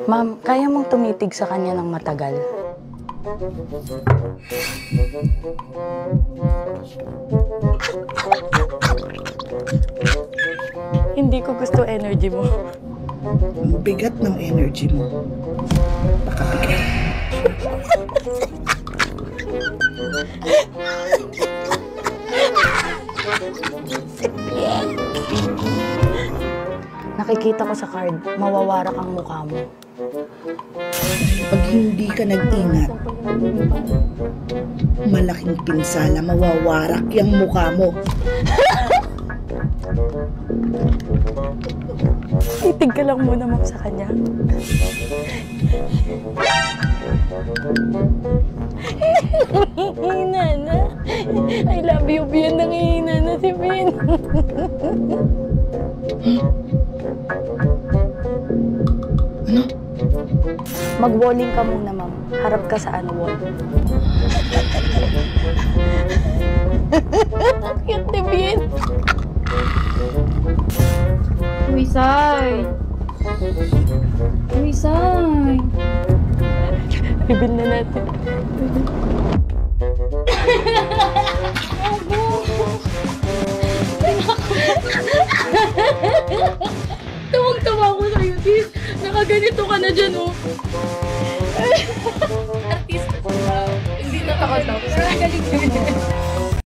Ma'am, kaya mong tumitig sa kanya ng matagal? Hindi ko gusto energy mo. Ang bigat ng energy mo. Pakabigat. Nakikita ko sa card, mawawarak ang mukha mo. Pag hindi ka nag-ingat, malaking pinsala, mawawarak yung mukha mo. Titig ka lang muna, ma'am, sa kanya. Hihina na. I love you, Bien. Nangihina na si Bien. Ano? Mag-walling ka muna, ma'am. Harap ka sa wall. Cute ni Bien. Uwisay! Uwisay! Bibil na natin. Tawang-tawa ko sa'yo, Tis. Nakaganito ka na dyan, oh. Artista siya. Hindi nakakatawa. Pero galing.